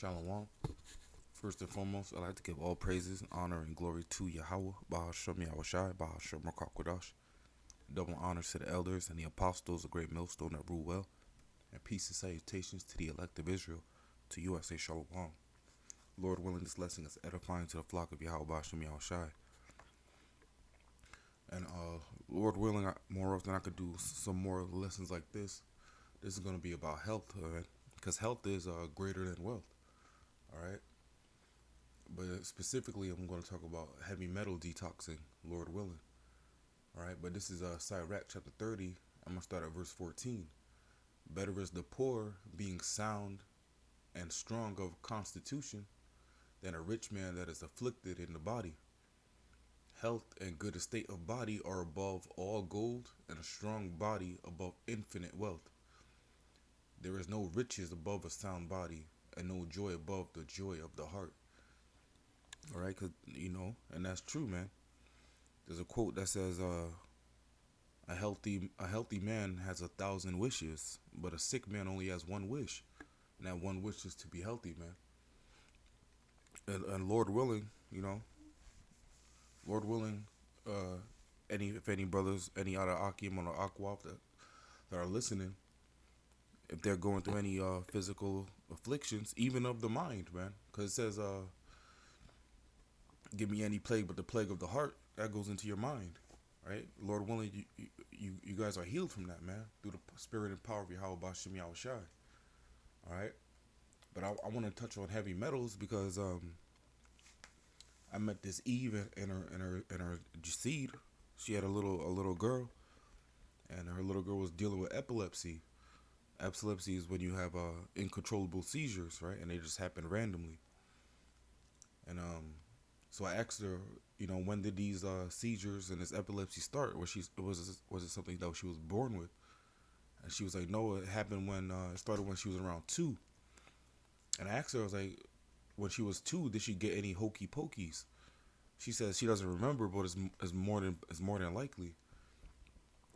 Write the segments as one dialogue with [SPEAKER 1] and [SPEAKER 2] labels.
[SPEAKER 1] Shalom. First and foremost, I'd like to give all praises, honor, and glory to Yahweh, Bahashem Yahushai, Bahashem Rakakwadash. Double honors to the elders and the apostles, a great millstone that rule well. And peace and salutations to the elect of Israel. To you I say Shalom. Lord willing, this lesson is edifying to the flock of Yahweh, Bahashem Yahushai. And Lord willing, more often I could do some more lessons like this. This is going to be about health, because health is greater than wealth. All right. But specifically, I'm going to talk about heavy metal detoxing, Lord willing. All right, but this is Sirach chapter 30. I'm going to start at verse 14. Better is the poor being sound and strong of constitution than a rich man that is afflicted in the body. Health and good estate of body are above all gold, and a strong body above infinite wealth. There is no riches above a sound body, and no joy above the joy of the heart. All right, and that's true, man. There's a quote that says, "A healthy man has 1,000 wishes, but a sick man only has one wish, and that one wish is to be healthy, man." And Lord willing, Lord willing, if any brothers, any other Akim or Akwaf that are listening, if they're going through any physical afflictions, even of the mind, man, because it says, "Give me any plague, but the plague of the heart," that goes into your mind, right? Lord willing, you guys are healed from that, man, through the spirit and power of Yahweh Bashem Yahushai. All right, but I want to touch on heavy metals because I met this Eve in her seed. She had a little girl, and her little girl was dealing with epilepsy. Epilepsy is when you have uncontrollable seizures, right? And they just happen randomly. And so I asked her, when did these seizures and this epilepsy start? Was it something that she was born with? And she was like, no, it happened when it started when she was around 2. And I asked her, I was like, when she was 2, did she get any hokey pokies? She says she doesn't remember, but it's more than likely,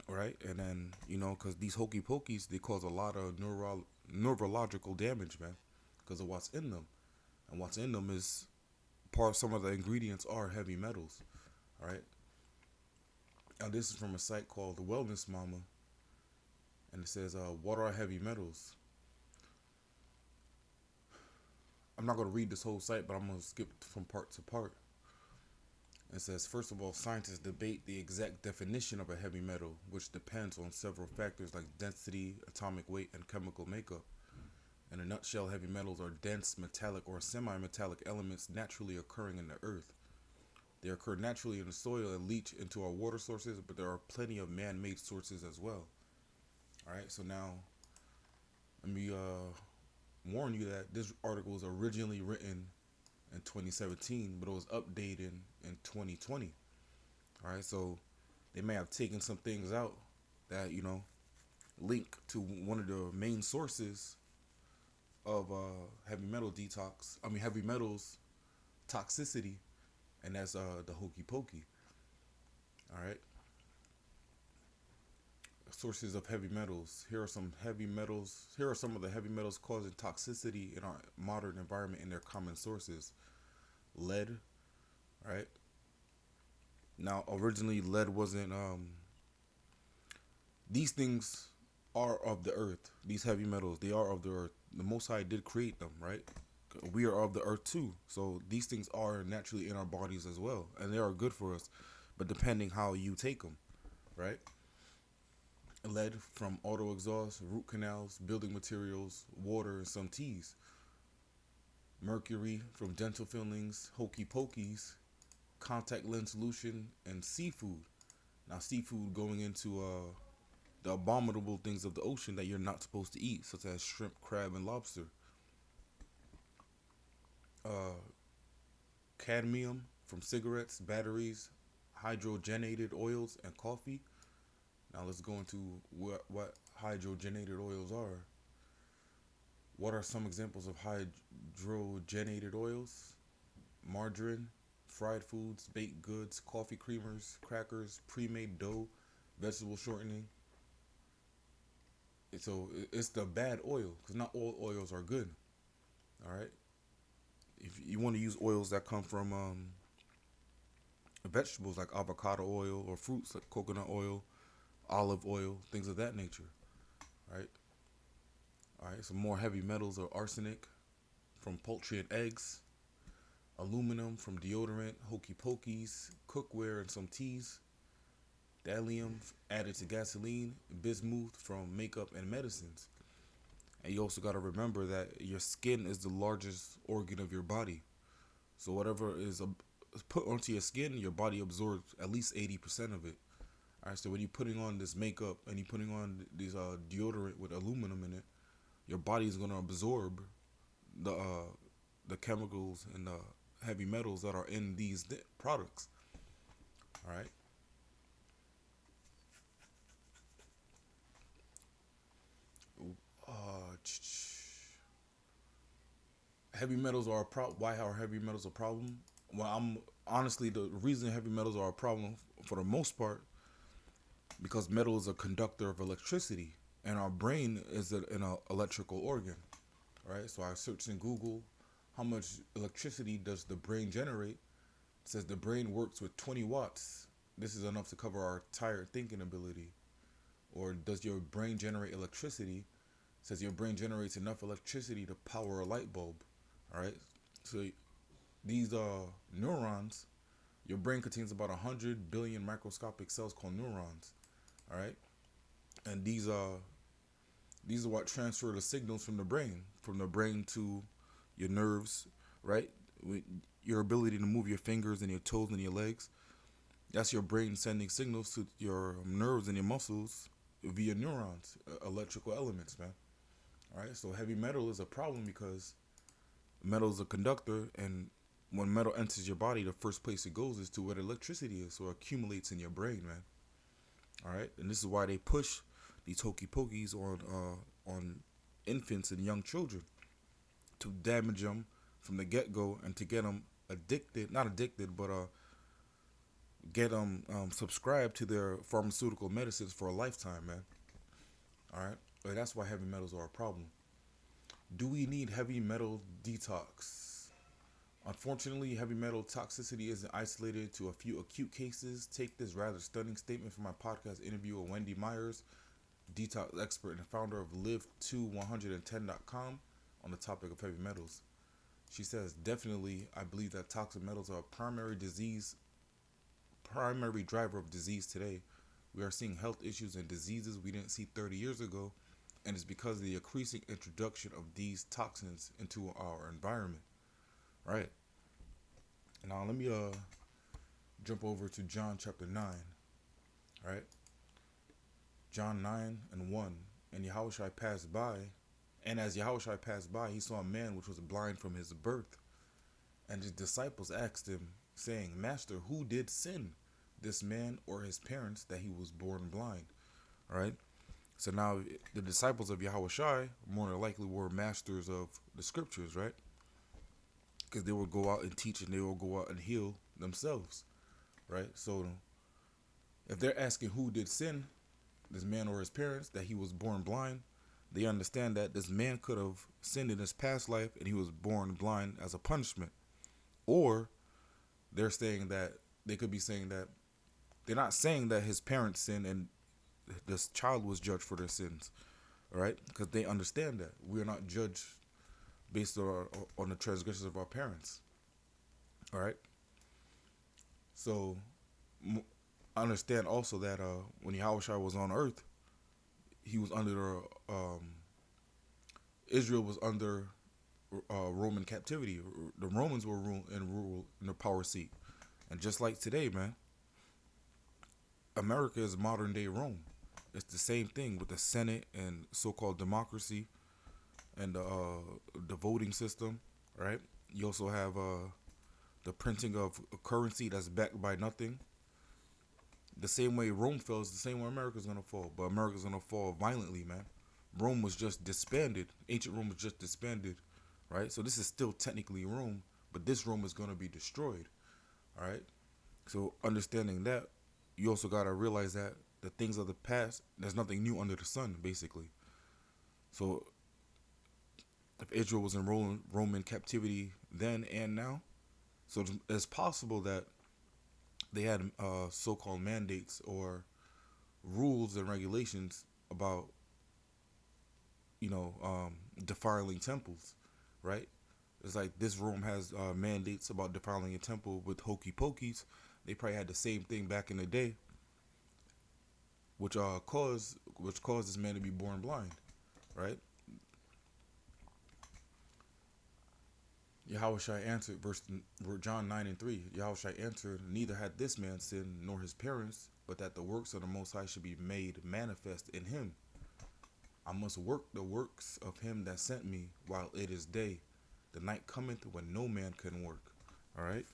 [SPEAKER 1] right? And then because these hokey pokies, they cause a lot of neurological damage, man, because of what's in them, and what's in them is some of the ingredients are heavy metals, all right? Now this is from a site called the Wellness Mama, and it says, what are heavy metals? I'm not going to read this whole site, but I'm going to skip from part to part. It says, first of all, scientists debate the exact definition of a heavy metal, which depends on several factors like density, atomic weight, and chemical makeup. In a nutshell, heavy metals are dense, metallic, or semi-metallic elements naturally occurring in the earth. They occur naturally in the soil and leach into our water sources, but there are plenty of man-made sources as well. All right, so now let me warn you that this article was originally written in 2017, but it was updated in 2020. All right, so they may have taken some things out that link to one of the main sources of heavy metals toxicity, and that's the hokey pokey. All right, sources of heavy metals. Here are some heavy metals. Here are some of the heavy metals causing toxicity in our modern environment and their common sources. Lead, right? Now, originally, lead wasn't. These things are of the earth. These heavy metals, they are of the earth. The Most High did create them, right? We are of the earth too. So these things are naturally in our bodies as well, and they are good for us, but depending how you take them, right? Lead from auto exhaust, root canals, building materials, water, and some teas. Mercury from dental fillings, hokey pokies, contact lens solution, and seafood. Now, seafood going into the abominable things of the ocean that you're not supposed to eat, such as shrimp, crab, and lobster. Cadmium from cigarettes, batteries, hydrogenated oils, and coffee. Now let's go into what hydrogenated oils are. What are some examples of hydrogenated oils? Margarine, fried foods, baked goods, coffee creamers, crackers, pre-made dough, vegetable shortening. So it's the bad oil, because not all oils are good. All right. If you want to use oils that come from vegetables like avocado oil or fruits like coconut oil, olive oil, things of that nature, right? All right, some more heavy metals are arsenic from poultry and eggs, aluminum from deodorant, hokey pokeys, cookware, and some teas, thallium added to gasoline, bismuth from makeup and medicines. And you also got to remember that your skin is the largest organ of your body. So whatever is put onto your skin, your body absorbs at least 80% of it. All right, so when you're putting on this makeup and you're putting on these deodorant with aluminum in it, your body is going to absorb the uh, the chemicals and the heavy metals that are in these products. All right. Uh, Heavy metals are a problem. Why are heavy metals a problem? Well, I'm honestly the reason heavy metals are a problem for the most part because metal is a conductor of electricity, and our brain is an electrical organ. Right. So I searched in Google how much electricity does the brain generate. It says the brain works with 20 watts. This is enough to cover our entire thinking ability. Or does your brain generate electricity? It says your brain generates enough electricity to power a light bulb. All right. So these neurons, your brain contains about 100 billion microscopic cells called neurons. All right. And these are what transfer the signals from the brain to your nerves, right? With your ability to move your fingers and your toes and your legs. That's your brain sending signals to your nerves and your muscles via neurons, electrical elements, man. All right. So heavy metal is a problem because metal is a conductor, and when metal enters your body, the first place it goes is to where the electricity is, so it accumulates in your brain, man. All right, and this is why they push these hokey pokeys on infants and young children to damage them from the get go and to get them addicted, not addicted, but get them subscribed to their pharmaceutical medicines for a lifetime, man. All right, but that's why heavy metals are a problem. Do we need heavy metal detox? Unfortunately, heavy metal toxicity isn't isolated to a few acute cases. Take this rather stunning statement from my podcast interview with Wendy Myers, detox expert and founder of live2110.com, on the topic of heavy metals. She says, definitely, I believe that toxic metals are a primary driver of disease today. We are seeing health issues and diseases we didn't see 30 years ago, and it's because of the increasing introduction of these toxins into our environment. Right. Now let me jump over to John chapter 9. Right. John 9 and 1. And Yahushua passed by, and as Yahushua passed by, he saw a man which was blind from his birth. And his disciples asked him, saying, Master, who did sin, this man or his parents, that he was born blind? All right. So now the disciples of Yahushua more than likely were masters of the scriptures, right? Because they would go out and teach and they will go out and heal themselves, right? So if they're asking who did sin, this man or his parents, that he was born blind, they understand that this man could have sinned in his past life and he was born blind as a punishment. Or they're saying that they could be saying that they're not saying that his parents sinned and this child was judged for their sins, right? Because they understand that we are not judged based on the transgressions of our parents, all right? So understand also that when Yahushua was on earth, he was under Israel was under Roman captivity. The Romans were rule in the power seat, and just like today, man, America is modern day Rome. It's the same thing with the Senate and so-called democracy and the voting system, right? You also have the printing of a currency that's backed by nothing. The same way Rome fell is the same way America's gonna fall, but America's gonna fall violently, man. Rome was just disbanded. Ancient Rome was just disbanded, right? So this is still technically Rome, but this Rome is gonna be destroyed, all right? So understanding that, you also gotta realize that the things of the past, there's nothing new under the sun, basically. So if Israel was in Roman captivity then and now. So it's possible that they had so-called mandates or rules and regulations about defiling temples, right? It's like this Rome has mandates about defiling a temple with hokey pokies. They probably had the same thing back in the day, which caused this man to be born blind, right? Yahushua answered, verse John 9:3. Yahushua answered, neither had this man sinned nor his parents, but that the works of the Most High should be made manifest in him. I must work the works of him that sent me while it is day. The night cometh when no man can work. All right.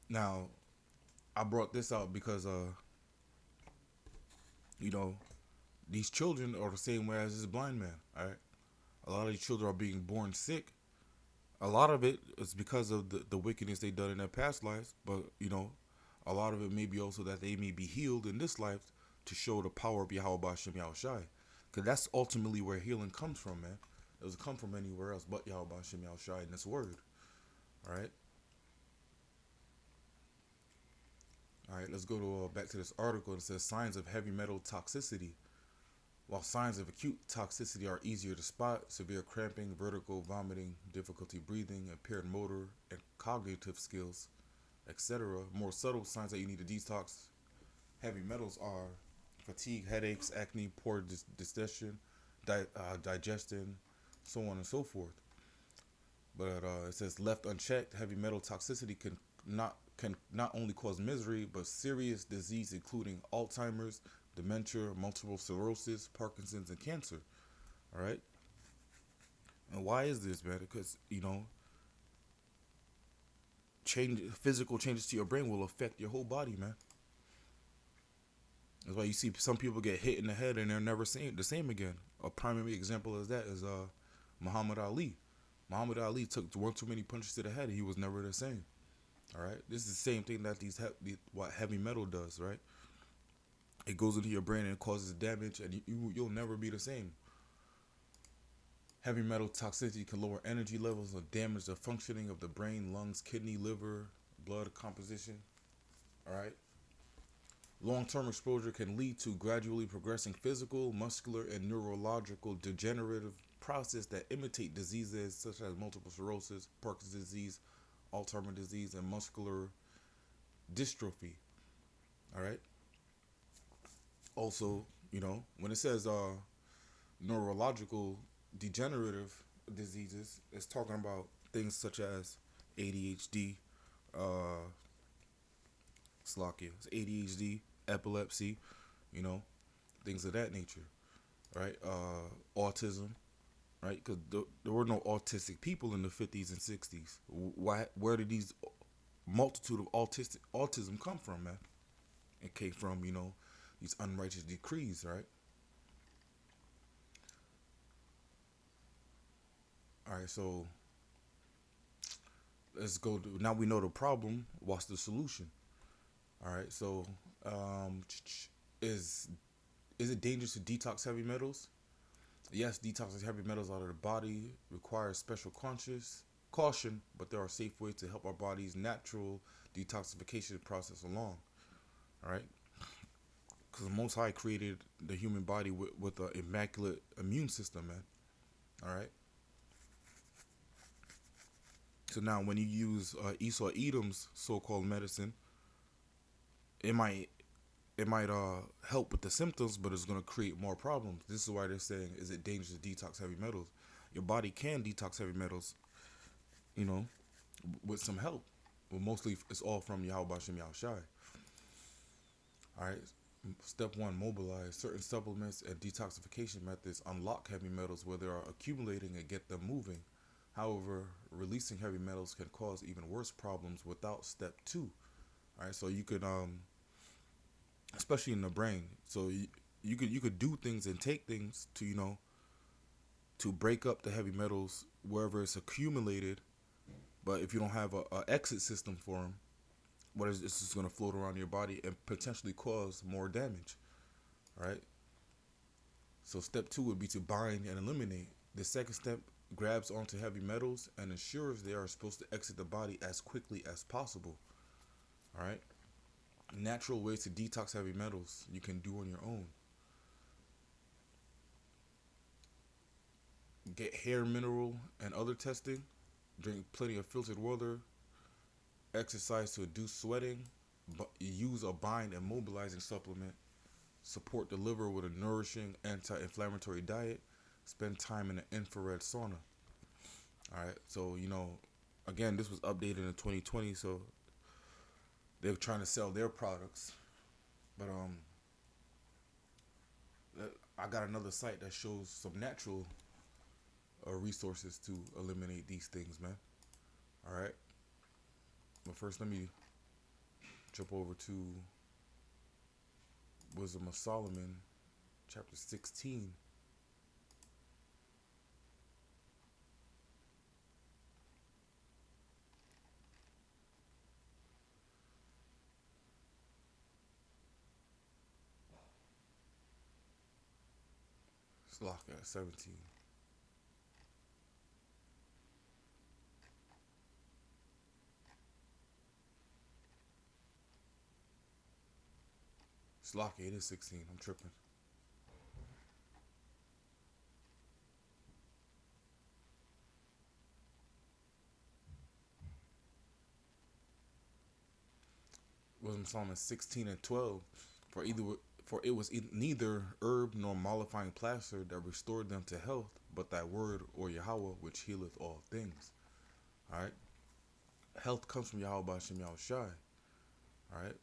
[SPEAKER 1] Now, I brought this out because, you know, these children are the same way as this blind man. All right. A lot of these children are being born sick. A lot of it is because of the wickedness they done in their past lives. But, a lot of it may be also that they may be healed in this life to show the power of Yahweh Bashem Yahushai. Because that's ultimately where healing comes from, man. It doesn't come from anywhere else but Yahweh Bashem Yahushai in this word. All right. All right, let's go to back to this article. It says signs of heavy metal toxicity. While signs of acute toxicity are easier to spot, severe cramping, vertigo, vomiting, difficulty breathing, impaired motor and cognitive skills, etc., more subtle signs that you need to detox heavy metals are fatigue, headaches, acne, poor digestion, digestion, so on and so forth. But it says left unchecked, heavy metal toxicity can not only cause misery but serious disease, including Alzheimer's, dementia, multiple sclerosis, Parkinson's, and cancer. All right. And why is this, man? Because physical changes to your brain will affect your whole body, man. That's why you see some people get hit in the head and they're never the same again. A primary example of that is Muhammad Ali. Muhammad Ali took one too many punches to the head and he was never the same. All right, this is the same thing that what heavy metal does, right? It goes into your brain and causes damage, and you'll never be the same. Heavy metal toxicity can lower energy levels and damage the functioning of the brain, lungs, kidney, liver, blood composition. All right. Long-term exposure can lead to gradually progressing physical, muscular, and neurological degenerative process that imitate diseases such as multiple sclerosis, Parkinson's disease, Alzheimer's disease, and muscular dystrophy. All right. Also, when it says neurological degenerative diseases, it's talking about things such as ADHD, it's ADHD, epilepsy, things of that nature, right? Autism, right? Because there were no autistic people in the 50s and 60s. Where did these multitude of autism come from, man? It came from, these unrighteous decrees, right? All right, so let's go now we know the problem. What's the solution? All right, so is it dangerous to detox heavy metals? Yes, detoxing heavy metals out of the body requires special caution, but there are safe ways to help our body's natural detoxification process along. All right, because the Most High created the human body with an immaculate immune system, man. All right. So now, when you use Esau Edom's so-called medicine, it might help with the symptoms, but it's gonna create more problems. This is why they're saying, is it dangerous to detox heavy metals? Your body can detox heavy metals, with some help. Well, mostly it's all from Yahweh Bashem Yahushai. All right. Step 1, mobilize. Certain supplements and detoxification methods unlock heavy metals where they are accumulating and get them moving. However, releasing heavy metals can cause even worse problems without step 2. All right, so you could, especially in the brain, so you could do things and take things to to break up the heavy metals wherever it's accumulated. But if you don't have a exit system for them, it's just going to float around your body and potentially cause more damage. All right. So step two would be to bind and eliminate. The second step grabs onto heavy metals and ensures they are supposed to exit the body as quickly as possible. All right. Natural ways to detox heavy metals you can do on your own. Get hair mineral and other testing. Drink plenty of filtered water. Exercise to reduce sweating. Use a bind and mobilizing supplement. Support the liver with a nourishing anti-inflammatory diet. Spend time in an infrared sauna. All right. So, again, this was updated in 2020, so they're trying to sell their products. But I got another site that shows some natural resources to eliminate these things, man. All right. But first, let me jump over to Wisdom of Solomon, chapter 16. It's locked at 17. It's locked. It is 16. I'm tripping. Wisdom of Solomon 16 and 12. For either for it was neither herb nor mollifying plaster that restored them to health, but that word or Yahweh which healeth all things. All right. Health comes from Yahweh Bashem Yahushai. All right.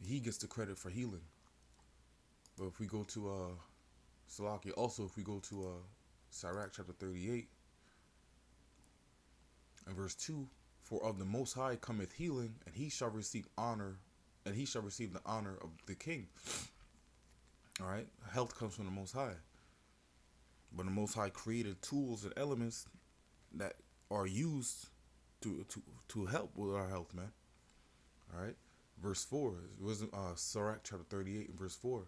[SPEAKER 1] He gets the credit for healing. But if we go to Salakia, also if we go to Sirach chapter 38 and verse 2, for of the Most High cometh healing, and he shall receive honor, and he shall receive the honor of the king. All right, health comes from the Most High, but the Most High created tools and elements that are used to help with our health, man. All right, verse 4 was Sirach chapter 38 and verse 4.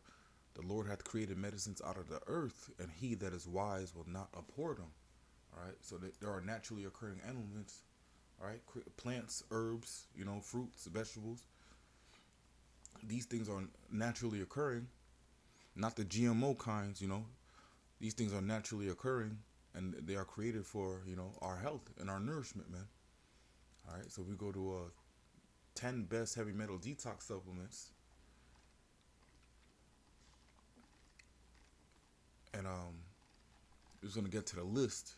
[SPEAKER 1] The Lord hath created medicines out of the earth, and he that is wise will not abhor them. All right, so there are naturally occurring elements. All right, plants, herbs, fruits, vegetables. These things are naturally occurring, not the GMO kinds. These things are naturally occurring, and they are created for our health and our nourishment, man. All right, so we go to 10 best heavy metal detox supplements, and we're just gonna get to the list.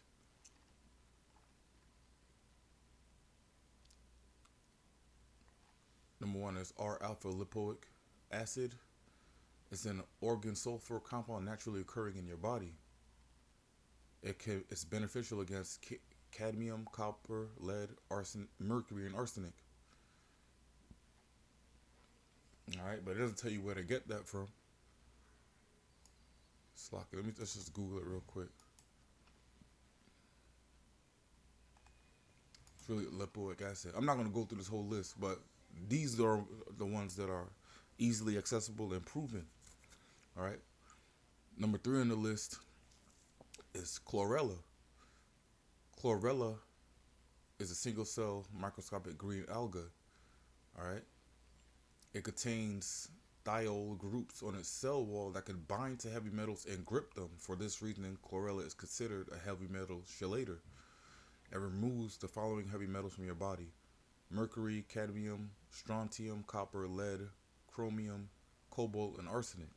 [SPEAKER 1] Number one is R-alpha lipoic acid. It's an organ sulfur compound naturally occurring in your body. It's beneficial against cadmium, copper, lead, mercury, and arsenic. All right, but it doesn't tell you where to get that from. Let's just Google it real quick. It's really lipoic acid. I'm not going to go through this whole list, but these are the ones that are easily accessible and proven. All right. Number 3 on the list is chlorella. Chlorella is a single cell microscopic green alga. All right. It contains thiol groups on its cell wall that can bind to heavy metals and grip them. For this reason, chlorella is considered a heavy metal chelator. It removes the following heavy metals from your body: mercury, cadmium, strontium, copper, lead, chromium, cobalt, and arsenic.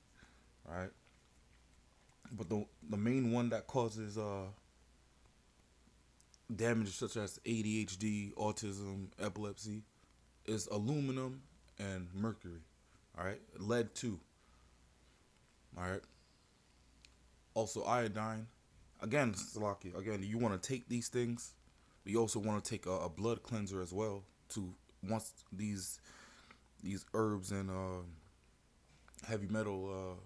[SPEAKER 1] All right. But the main one that causes damage such as ADHD, autism, epilepsy is aluminum and mercury. All right. Lead too. All right. Also iodine. Again, Salaki. Again, you want to take these things. But you also want to take a blood cleanser as well. To once these herbs and heavy metal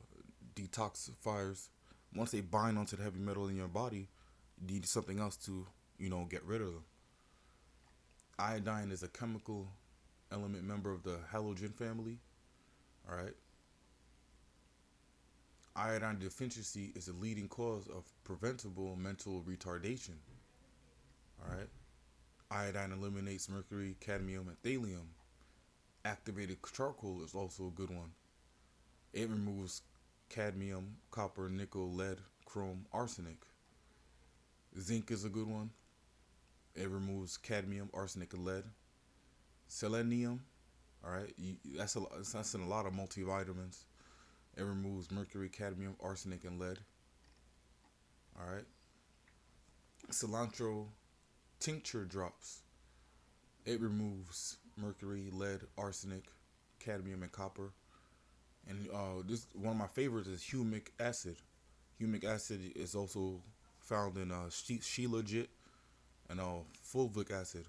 [SPEAKER 1] detoxifiers, once they bind onto the heavy metal in your body, you need something else to get rid of them. Iodine is a chemical element member of the halogen family. All right. Iodine deficiency is a leading cause of preventable mental retardation. All right. Iodine eliminates mercury, cadmium, and thallium. Activated charcoal is also a good one. It removes cadmium, copper, nickel, lead, chrome, arsenic. Zinc is a good one. It removes cadmium, arsenic, and lead. Selenium, all right, that's in a lot of multivitamins. It removes mercury, cadmium, arsenic, and lead. All right. Cilantro tincture drops. It removes mercury, lead, arsenic, cadmium, and copper. And this one of my favorites is humic acid. Humic acid is also found in shilajit and fulvic acid.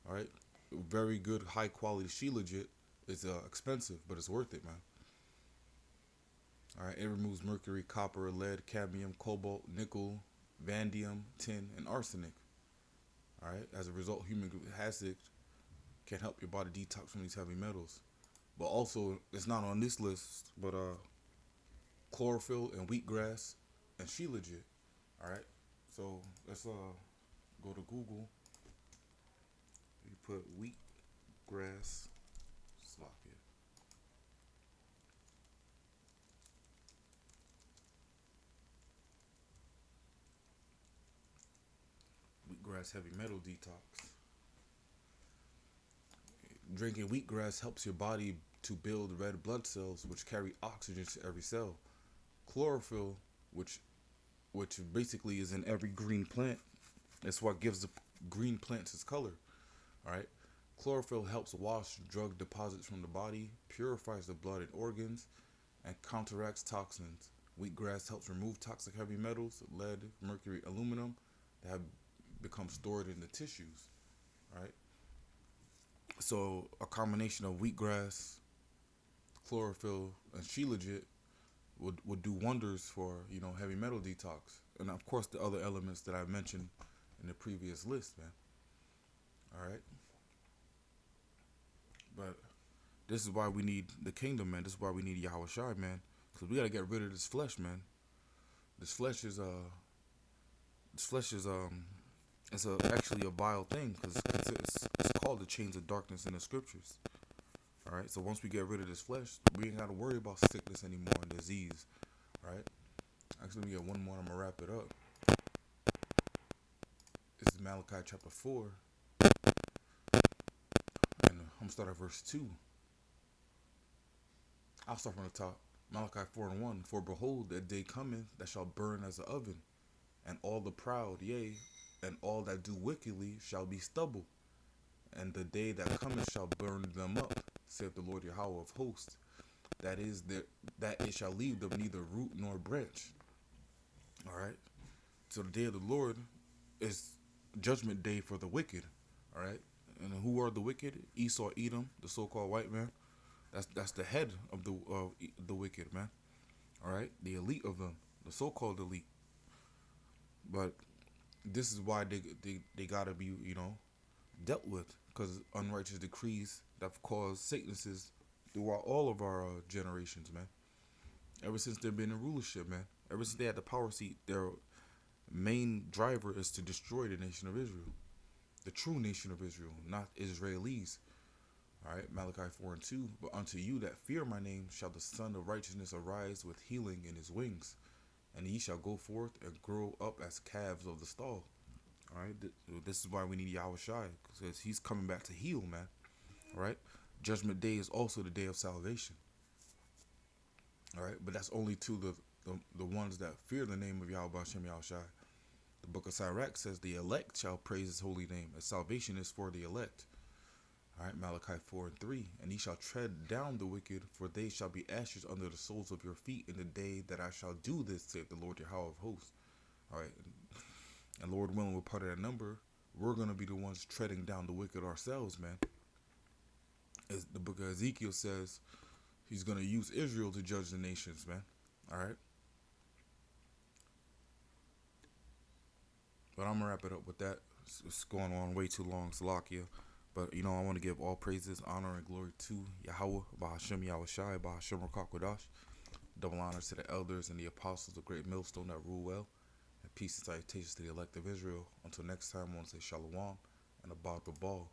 [SPEAKER 1] All right, very good, high quality shilajit. It's expensive, but it's worth it, man. All right, it removes mercury, copper, lead, cadmium, cobalt, nickel, vanadium, tin, and arsenic. All right, as a result, humic acid can help your body detox from these heavy metals. But also, it's not on this list, but chlorophyll and wheatgrass and shilajit. All right, so let's go to Google. You put wheatgrass, Slovakia. Wheatgrass heavy metal detox. Drinking wheatgrass helps your body to build red blood cells, which carry oxygen to every cell. Chlorophyll, which basically is in every green plant, that's what gives the green plants its color. All right. Chlorophyll helps wash drug deposits from the body, purifies the blood and organs, and counteracts toxins. Wheatgrass helps remove toxic heavy metals, lead, mercury, aluminum that have become stored in the tissues. Right. So a combination of wheatgrass, chlorophyll, and shilajit would do wonders for heavy metal detox, and of course the other elements that I mentioned in the previous list, man. All right, but this is why we need the kingdom, man. This is why we need Yahweh Shai, man, because we gotta get rid of this flesh, man. This flesh is it's actually a vile thing because it's called the chains of darkness in the scriptures. All right, so once we get rid of this flesh, we ain't gotta worry about sickness anymore and disease. Right? Actually, let me get one more. I'm gonna wrap it up. This is Malachi chapter 4, and I'm gonna start at verse 2. I'll start from the top. Malachi 4 and 1. For behold, a day cometh that shall burn as an oven, and all the proud, yea, and all that do wickedly shall be stubble. And the day that cometh shall burn them up, saith the Lord Yahweh of hosts. That is, that it shall leave them neither root nor branch. All right. So the day of the Lord is judgment day for the wicked. All right. And who are the wicked? Esau, Edom, the so-called white man. That's the head of the wicked, man. All right. The elite of them, the so-called elite. But this is why they gotta be dealt with, because unrighteous decrees that have caused sicknesses throughout all of our generations, man. Ever since they've been in rulership, man. Ever since they had the power seat, their main driver is to destroy the nation of Israel. The true nation of Israel, not Israelis. Alright, Malachi 4 and 2. But unto you that fear my name shall the Son of Righteousness arise with healing in his wings, and ye shall go forth and grow up as calves of the stall. Alright, this is why we need Yahweh Shai, because he's coming back to heal, man. Alright, Judgment Day is also the day of salvation. Alright, but that's only to the ones that fear the name of Yahweh Hashem Yahweh Shai. The book of Sirach says the elect shall praise his holy name, and salvation is for the elect. Alright, Malachi 4 and 3. And ye shall tread down the wicked, for they shall be ashes under the soles of your feet in the day that I shall do this, saith the Lord Yahweh of hosts. Alright, and Lord willing, we're part of that number. We're going to be the ones treading down the wicked ourselves, man. As the book of Ezekiel says, he's going to use Israel to judge the nations, man. Alright. But I'm going to wrap it up with that. It's going on way too long, Salakia. But, I want to give all praises, honor, and glory to Yahweh, Bahashem Yahweh Shai, Bahashem Rakakwadash. Double honors to the elders and the apostles, the great millstone that rule well. And peace and salutations to the elect of Israel. Until next time, I want to say shalom and about the ball.